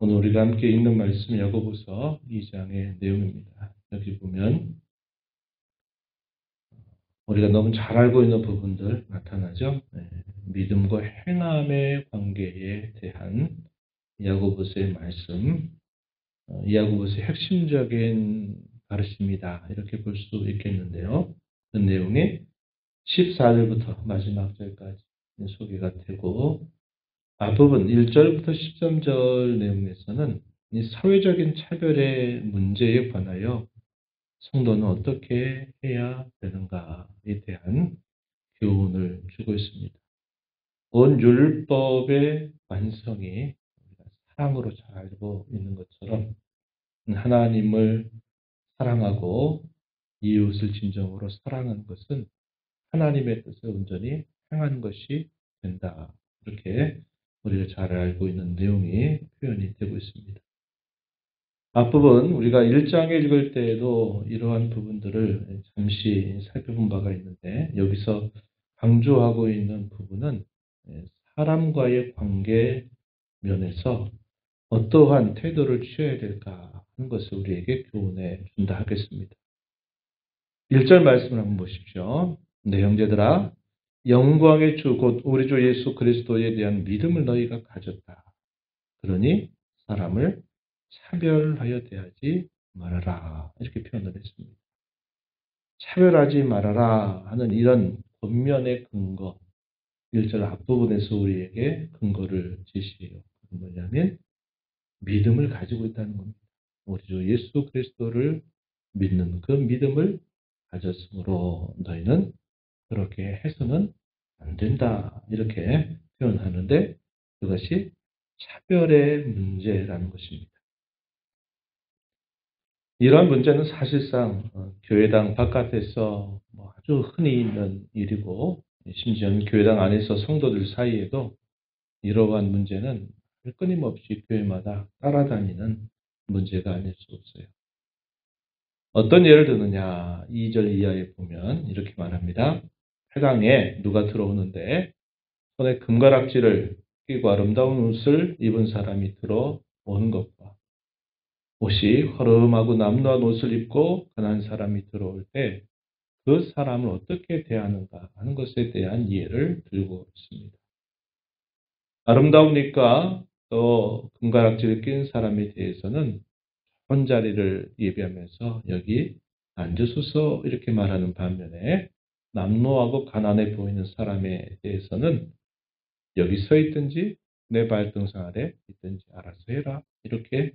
오늘 우리가 함께 읽는 말씀 야고보서 2장의 내용입니다. 여기 보면 우리가 너무 잘 알고 있는 부분들 나타나죠. 믿음과 행함의 관계에 대한 야고보서의 말씀, 이 야고보서의 핵심적인 가르침이다 이렇게 볼 수 있겠는데요. 그 내용이 14절부터 마지막 절까지 소개가 되고 앞부분 1절부터 13절 내용에서는 이 사회적인 차별의 문제에 관하여 성도는 어떻게 해야 되는가에 대한 교훈을 주고 있습니다. 온 율법의 완성이 사랑으로 잘 알고 있는 것처럼 하나님을 사랑하고 이웃을 진정으로 사랑하는 것은 하나님의 뜻을 온전히 행하는 것이 된다. 이렇게 우리가 잘 알고 있는 내용이 표현이 되고 있습니다. 앞부분 우리가 1장에 읽을 때에도 이러한 부분들을 잠시 살펴본 바가 있는데 여기서 강조하고 있는 부분은 사람과의 관계 면에서 어떠한 태도를 취해야 될까 하는 것을 우리에게 교훈해 준다 하겠습니다. 1절 말씀을 한번 보십시오. 내 형제들아 영광의 주 곧 우리 주 예수 그리스도에 대한 믿음을 너희가 가졌다. 그러니 사람을 차별하여 대하지 말아라. 이렇게 표현을 했습니다. 차별하지 말아라 하는 이런 권면의 근거, 1절 앞부분에서 우리에게 근거를 제시해요. 뭐냐면 믿음을 가지고 있다는 겁니다. 우리 주 예수 그리스도를 믿는 그 믿음을 가졌으므로 너희는 그렇게 해서는 안 된다. 이렇게 표현하는데 그것이 차별의 문제라는 것입니다. 이러한 문제는 사실상 교회당 바깥에서 아주 흔히 있는 일이고 심지어는 교회당 안에서 성도들 사이에도 이러한 문제는 끊임없이 교회마다 따라다니는 문제가 아닐 수 없어요. 어떤 예를 드느냐 2절 이하에 보면 이렇게 말합니다. 회당에 누가 들어오는데 손에 금가락지를 끼고 아름다운 옷을 입은 사람이 들어오는 것과 옷이 허름하고 남루한 옷을 입고 가난한 사람이 들어올 때 그 사람을 어떻게 대하는가 하는 것에 대한 이해를 들고 있습니다. 아름다운 옷과 또 금가락지를 낀 사람에 대해서는 좋은 자리를 예비하면서 여기 앉으소서 이렇게 말하는 반면에 남루하고 가난해 보이는 사람에 대해서는 여기 서 있든지 내 발등상 아래 있든지 알아서 해라 이렇게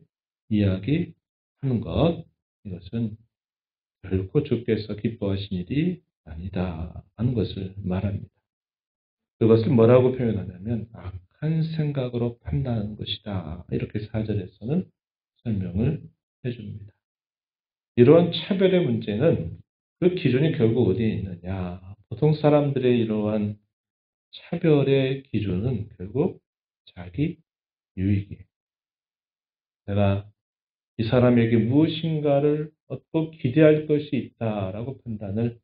이야기하는 것, 이것은 결코 주께서 기뻐하신 일이 아니다 하는 것을 말합니다. 그것을 뭐라고 표현하냐면 악한 생각으로 판단하는 것이다. 이렇게 4절에서는 설명을 해줍니다. 이러한 차별의 문제는 그 기준이 결국 어디에 있느냐. 보통 사람들의 이러한 차별의 기준은 결국 자기 유익이에요. 내가 이 사람에게 무엇인가를 얻고 기대할 것이 있다라고 판단을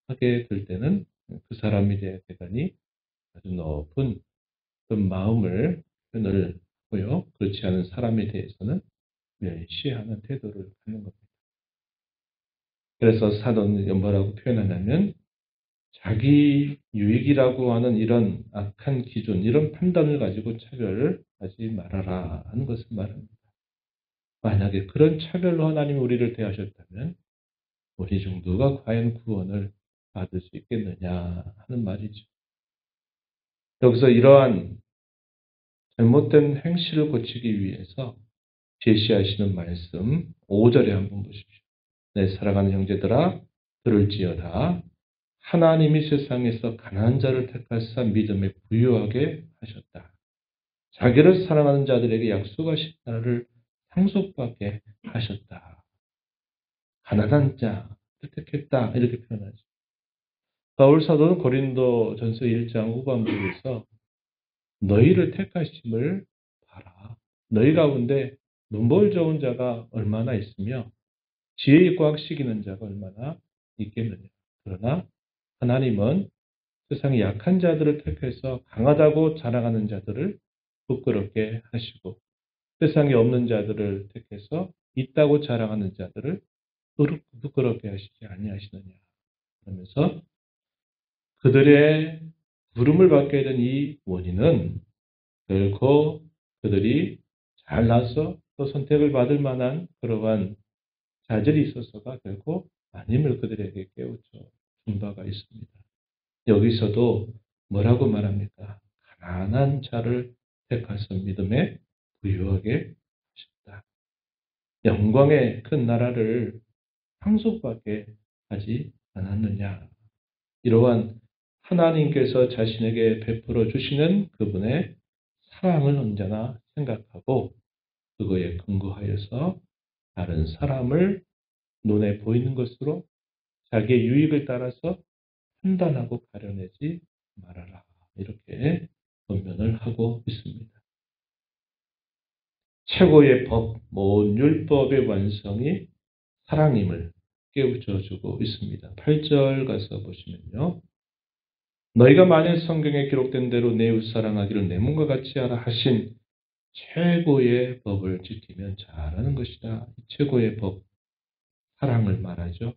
하게 될 때는 그 사람에 대해 대단히 아주 높은 그 마음을 표현을 하고요. 그렇지 않은 사람에 대해서는 멸시하는 태도를 갖는 겁니다. 그래서 사도는 뭐라고 표현하냐면 자기 유익이라고 하는 이런 악한 기준, 이런 판단을 가지고 차별을 하지 말아라 하는 것을 말합니다. 만약에 그런 차별로 하나님이 우리를 대하셨다면 우리 중 누가 과연 구원을 받을 수 있겠느냐 하는 말이죠. 여기서 이러한 잘못된 행실을 고치기 위해서 제시하시는 말씀 5절에 한번 보십시오. 내 사랑하는 형제들아 들을지어다. 하나님이 세상에서 가난한 자를 택하사 믿음에 부유하게 하셨다. 자기를 사랑하는 자들에게 약속하신 나라를 상속받게 하셨다. 가난한 자를 택했다. 이렇게 표현하죠. 바울 사도는 고린도 전서 1장 후반부에서 너희를 택하심을 봐라. 너희 가운데 눈볼 좋은 자가 얼마나 있으며 지혜 있고 학식 있는 자가 얼마나 있겠느냐. 그러나 하나님은 세상의 약한 자들을 택해서 강하다고 자랑하는 자들을 부끄럽게 하시고 세상에 없는 자들을 택해서 있다고 자랑하는 자들을 부끄럽게 하시지 아니하시느냐. 그러면서 그들의 부름을 받게 된 이 원인은 결코 그들이 잘나서 또 선택을 받을 만한 그러한 자질이 있어서가 결코 아님을 그들에게 깨우쳐 준 바가 있습니다. 여기서도 뭐라고 말합니까? 가난한 자를 택하사 믿음에 부유하게 하셨다. 영광의 큰 나라를 상속받게 하지 않았느냐. 이러한 하나님께서 자신에게 베풀어 주시는 그분의 사랑을 언제나 생각하고 그거에 근거하여서 다른 사람을 눈에 보이는 것으로 자기의 유익을 따라서 판단하고 가려내지 말아라. 이렇게 권면을 하고 있습니다. 최고의 법, 모든 율법의 완성이 사랑임을 깨우쳐주고 있습니다. 8절 가서 보시면요. 너희가 만일 성경에 기록된 대로 내 이웃 사랑하기를 내 몸과 같이 하라 하신 최고의 법을 지키면 잘하는 것이다. 최고의 법, 사랑을 말하죠.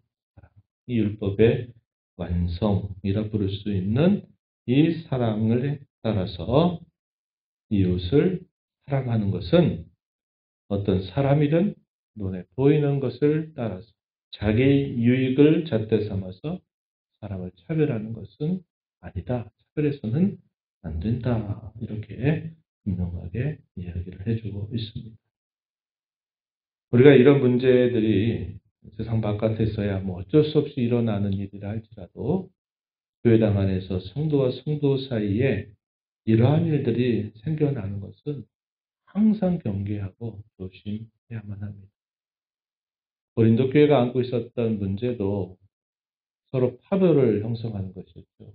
이 율법의 완성이라 부를 수 있는 이 사랑을 따라서 이웃을 사랑하는 것은 어떤 사람이든 눈에 보이는 것을 따라서 자기 유익을 잣대 삼아서 사람을 차별하는 것은 아니다. 차별해서는 안 된다. 이렇게 분명하게 이야기를 해주고 있습니다. 우리가 이런 문제들이 세상 바깥에서야 뭐 어쩔 수 없이 일어나는 일이라 할지라도 교회당 안에서 성도와 성도 사이에 이러한 일들이 생겨나는 것은 항상 경계하고 조심해야만 합니다. 고린도 교회가 안고 있었던 문제도 서로 파벌을 형성하는 것이었죠.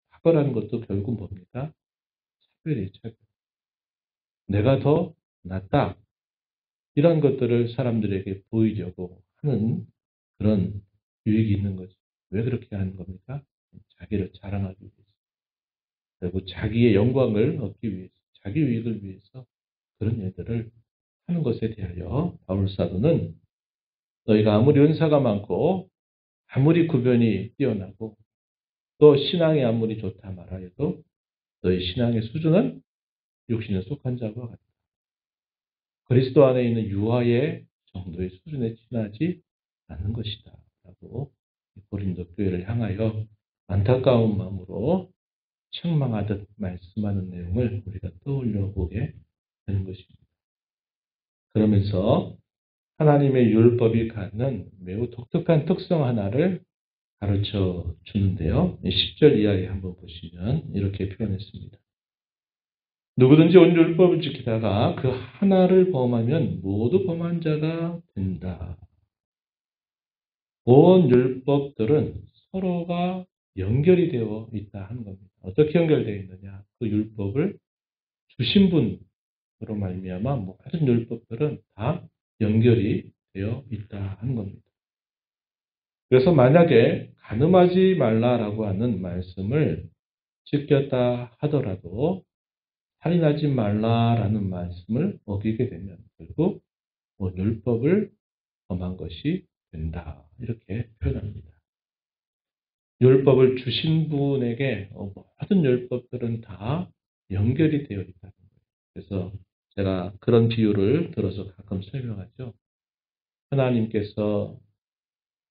파벌하는 것도 결국 뭡니까? 차별이에요. 차별. 내가 더 낫다. 이런 것들을 사람들에게 보이려고 하는 그런 유익이 있는 거죠. 왜 그렇게 하는 겁니까? 자기를 자랑하기 위해서. 그리고 자기의 영광을 얻기 위해서, 자기 유익을 위해서 그런 일들을 하는 것에 대하여 바울 사도는 너희가 아무리 은사가 많고 아무리 구변이 뛰어나고 또 신앙이 아무리 좋다 말하여도 너희 신앙의 수준은 육신에 속한 자와 같다. 그리스도 안에 있는 유아의 정도의 수준에 지나지 않는 것이다. 라고 고린도 교회를 향하여 안타까운 마음으로 책망하듯 말씀하는 내용을 우리가 떠올려 보게 되는 것입니다. 그러면서 하나님의 율법이 갖는 매우 독특한 특성 하나를 가르쳐 주는데요. 10절 이하에 한번 보시면 이렇게 표현했습니다. 누구든지 온 율법을 지키다가 그 하나를 범하면 모두 범한 자가 된다. 온 율법들은 서로가 연결이 되어 있다 하는 겁니다. 어떻게 연결되어 있느냐? 그 율법을 주신 분으로 말미암아 모든 율법들은 다 연결이 되어 있다 하는 겁니다. 그래서 만약에 간음하지 말라라고 하는 말씀을 지켰다 하더라도 살인하지 말라라는 말씀을 어기게 되면 결국 율법을 범한 것이 된다. 이렇게 표현합니다. 율법을 주신 분에게 모든 율법들은 다 연결이 되어 있다는 거예요. 그래서 제가 그런 비유를 들어서 가끔 설명하죠. 하나님께서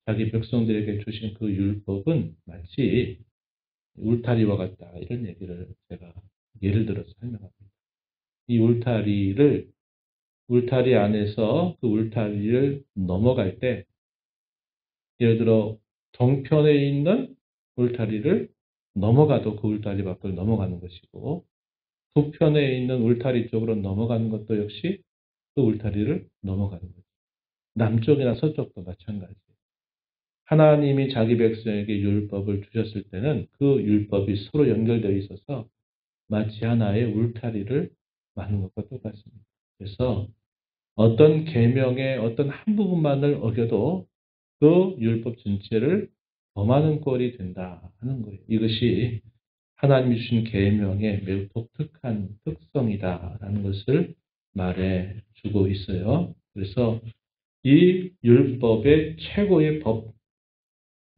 자기 백성들에게 주신 그 율법은 마치 울타리와 같다. 이런 얘기를 제가 예를 들어서 설명합니다. 이 울타리 안에서 그 울타리를 넘어갈 때 예를 들어 동편에 있는 울타리를 넘어가도 그 울타리 밖을 넘어가는 것이고 북편에 있는 울타리 쪽으로 넘어가는 것도 역시 그 울타리를 넘어가는 거죠. 남쪽이나 서쪽도 마찬가지예요. 하나님이 자기 백성에게 율법을 주셨을 때는 그 율법이 서로 연결되어 있어서 마치 하나의 울타리를 마는 것과 똑같습니다. 그래서 어떤 계명의 어떤 한 부분만을 어겨도 그 율법 전체를 범하는 꼴이 된다 하는 거예요. 이것이 하나님이 주신 계명의 매우 독특한 특성이다라는 것을 말해 주고 있어요. 그래서 이 율법의 최고의 법,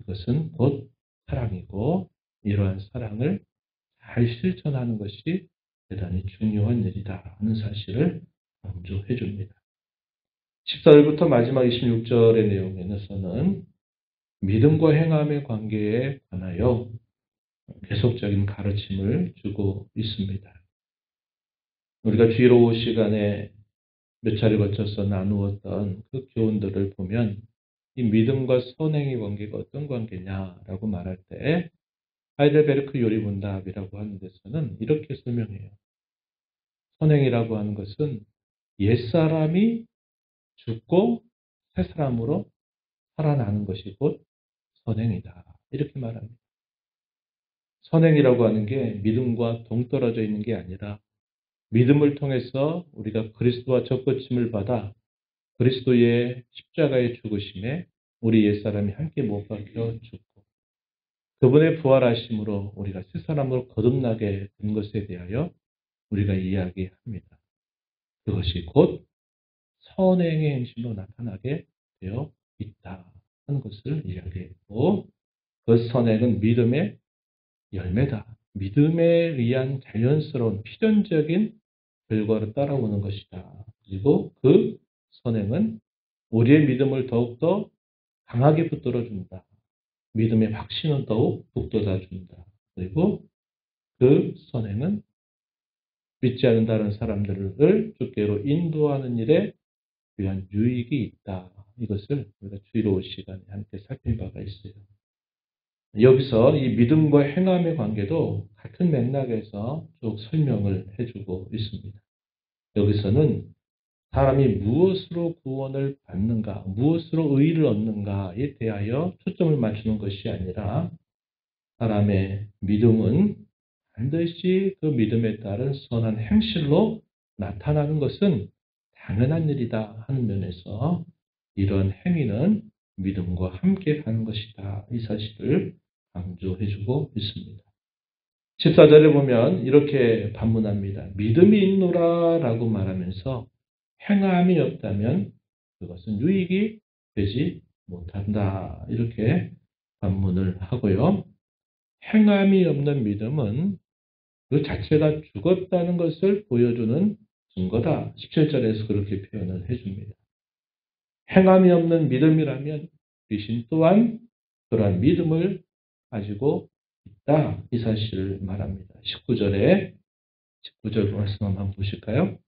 이것은 곧 사랑이고 이러한 사랑을 잘 실천하는 것이 대단히 중요한 일이다 하는 사실을 강조해 줍니다. 14절부터 마지막 26절의 내용에서는 믿음과 행함의 관계에 관하여 계속적인 가르침을 주고 있습니다. 우리가 뒤로 시간에 몇 차례 거쳐서 나누었던 그 교훈들을 보면 이 믿음과 선행의 관계가 어떤 관계냐라고 말할 때 하이델베르크 요리문답이라고 하는 데서는 이렇게 설명해요. 선행이라고 하는 것은 옛사람이 죽고 새 사람으로 살아나는 것이 곧 선행이다. 이렇게 말합니다. 선행이라고 하는 게 믿음과 동떨어져 있는 게 아니라 믿음을 통해서 우리가 그리스도와 접붙임을 받아 그리스도의 십자가의 죽으심에 우리 옛사람이 함께 못 박혀 죽고 그분의 부활하심으로 우리가 새 사람으로 거듭나게 된 것에 대하여 우리가 이야기합니다. 그것이 곧 선행의 행실로 나타나게 되어 있다 하는 것을 이야기했고 그 선행은 믿음의 열매다. 믿음에 의한 자연스러운 필연적인 결과로 따라오는 것이다. 그리고 그 선행은 우리의 믿음을 더욱더 강하게 붙들어준다. 믿음의 확신은 더욱 북돋아준다. 그리고 그 선행은 믿지 않는 다른 사람들을 주께로 인도하는 일에 위한 유익이 있다. 이것을 우리가 주의로 올 시간에 함께 살핀 바가 있어요. 여기서 이 믿음과 행함의 관계도 같은 맥락에서 쭉 설명을 해주고 있습니다. 여기서는 사람이 무엇으로 구원을 받는가, 무엇으로 의의를 얻는가에 대하여 초점을 맞추는 것이 아니라 사람의 믿음은 반드시 그 믿음에 따른 선한 행실로 나타나는 것은 당연한 일이다 하는 면에서 이런 행위는 믿음과 함께 가는 것이다. 이 사실을 강조해주고 있습니다. 14절에 보면 이렇게 반문합니다. 믿음이 있노라 라고 말하면서 행함이 없다면 그것은 유익이 되지 못한다. 이렇게 반문을 하고요. 행함이 없는 믿음은 그 자체가 죽었다는 것을 보여주는 증거다. 17절에서 그렇게 표현을 해줍니다. 행함이 없는 믿음이라면 귀신 또한 그러한 믿음을 가지고 있다. 이 사실을 말합니다. 19절 말씀 한번 보실까요?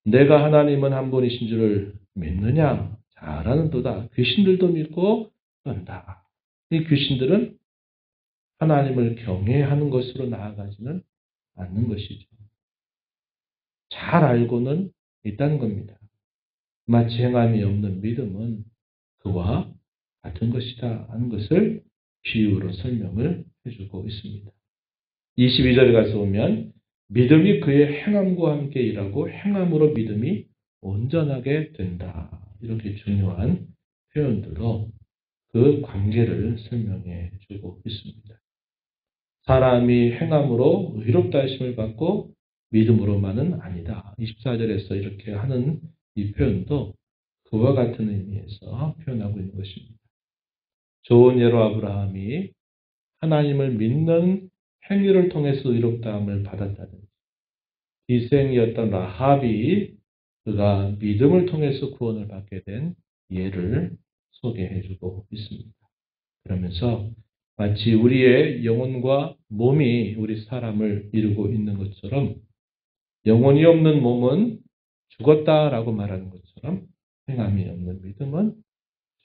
내가 하나님은 한 분이신 줄을 믿느냐? 잘 아는도다. 귀신들도 믿고 떤다. 이 귀신들은 하나님을 경외하는 것으로 나아가지는 않는 것이죠. 잘 알고는 있다는 겁니다. 마치 행함이 없는 믿음은 그와 같은 것이다 하는 것을 비유로 설명을 해주고 있습니다. 22절에 가서 보면 믿음이 그의 행함과 함께 일하고 행함으로 믿음이 온전하게 된다. 이렇게 중요한 표현들로 그 관계를 설명해 주고 있습니다. 사람이 행함으로 의롭다 하심을 받고 믿음으로만은 아니다. 24절에서 이렇게 하는 이 표현도 그와 같은 의미에서 표현하고 있는 것입니다. 좋은 예로 아브라함이 하나님을 믿는 행위를 통해서 의롭다함을 받았다는 희생이었던 라합이 그가 믿음을 통해서 구원을 받게 된 예를 소개해주고 있습니다. 그러면서 마치 우리의 영혼과 몸이 우리 사람을 이루고 있는 것처럼 영혼이 없는 몸은 죽었다라고 말하는 것처럼 행함이 없는 믿음은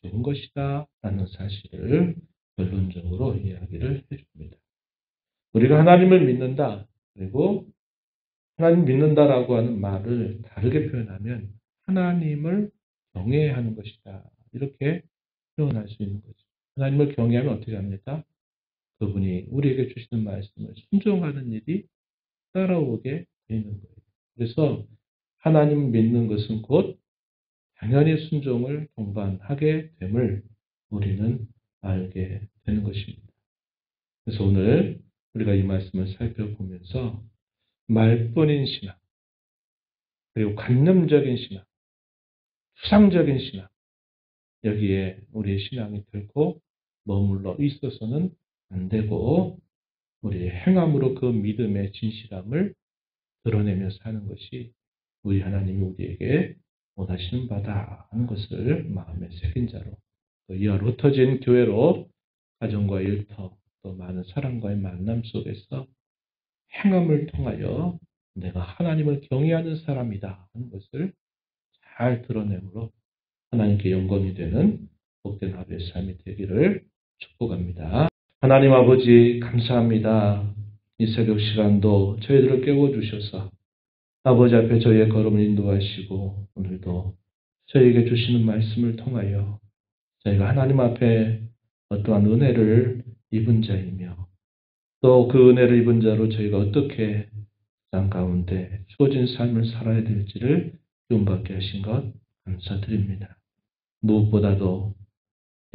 죽은 것이다 라는 사실을 결론적으로 이야기를 해줍니다. 우리가 하나님을 믿는다 그리고 하나님 믿는다라고 하는 말을 다르게 표현하면 하나님을 경외하는 것이다 이렇게 표현할 수 있는 거죠. 하나님을 경외하면 어떻게 합니까? 그분이 우리에게 주시는 말씀을 순종하는 일이 따라오게 되는 거예요. 그래서 하나님 믿는 것은 곧 당연히 순종을 동반하게 됨을 우리는 알게 되는 것입니다. 그래서 오늘 우리가 이 말씀을 살펴보면서 말뿐인 신앙, 그리고 관념적인 신앙, 추상적인 신앙, 여기에 우리의 신앙이 결코 머물러 있어서는 안 되고 우리의 행함으로 그 믿음의 진실함을 드러내며 사는 것이 우리 하나님이 우리에게 원하시는 바다 하는 것을 마음에 새긴 자로 또 이와 흩어진 교회로 가정과 일터 또 많은 사람과의 만남 속에서 행함을 통하여 내가 하나님을 경외하는 사람이다 하는 것을 잘 드러내므로 하나님께 영광이 되는 복된 하루의 삶이 되기를 축복합니다. 하나님 아버지 감사합니다. 이 새벽 시간도 저희들을 깨워주셔서 아버지 앞에 저희의 걸음을 인도하시고 오늘도 저희에게 주시는 말씀을 통하여 저희가 하나님 앞에 어떠한 은혜를 입은 자이며 또 그 은혜를 입은 자로 저희가 어떻게 땅 가운데 주어진 삶을 살아야 될지를 기움받게 하신 것 감사드립니다. 무엇보다도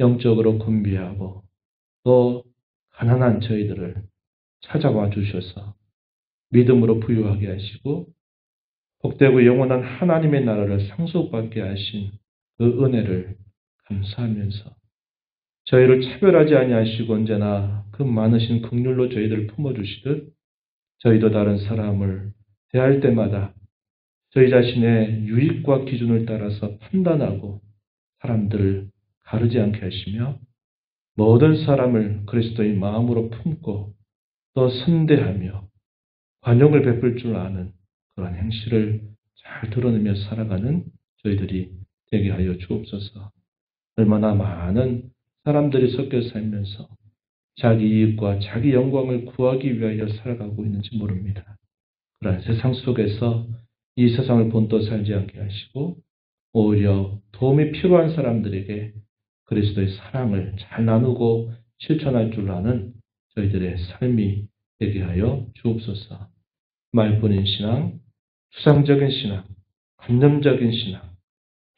영적으로 군비하고 또 가난한 저희들을 찾아와 주셔서 믿음으로 부유하게 하시고 복되고 영원한 하나님의 나라를 상속받게 하신 그 은혜를 감사하면서 저희를 차별하지 아니하시고 언제나 그 많으신 긍휼로 저희들을 품어주시듯 저희도 다른 사람을 대할 때마다 저희 자신의 유익과 기준을 따라서 판단하고 사람들을 가르지 않게 하시며 모든 사람을 그리스도의 마음으로 품고 또 선대하며 관용을 베풀 줄 아는 그런 행실을 잘 드러내며 살아가는 저희들이 되게 하여 주옵소서. 얼마나 많은 사람들이 섞여 살면서 자기 이익과 자기 영광을 구하기 위하여 살아가고 있는지 모릅니다. 그러한 세상 속에서 이 세상을 본떠 살지 않게 하시고 오히려 도움이 필요한 사람들에게 그리스도의 사랑을 잘 나누고 실천할 줄 아는 저희들의 삶이 되게 하여 주옵소서. 말뿐인 신앙, 추상적인 신앙, 관념적인 신앙,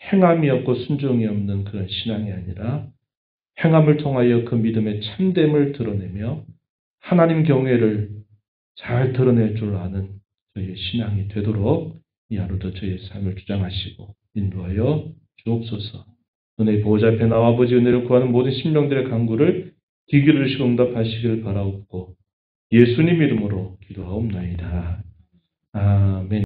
행함이 없고 순종이 없는 그런 신앙이 아니라 행함을 통하여 그 믿음의 참됨을 드러내며 하나님 경외를 잘 드러낼 줄 아는 저희의 신앙이 되도록 이 하루도 저희의 삶을 주장하시고 인도하여 주옵소서. 은혜의 보호자 앞에 나와 아버지 은혜를 구하는 모든 심령들의 간구를 귀 기울이시고 응답하시기를 바라옵고 예수님 이름으로 기도하옵나이다. 아멘.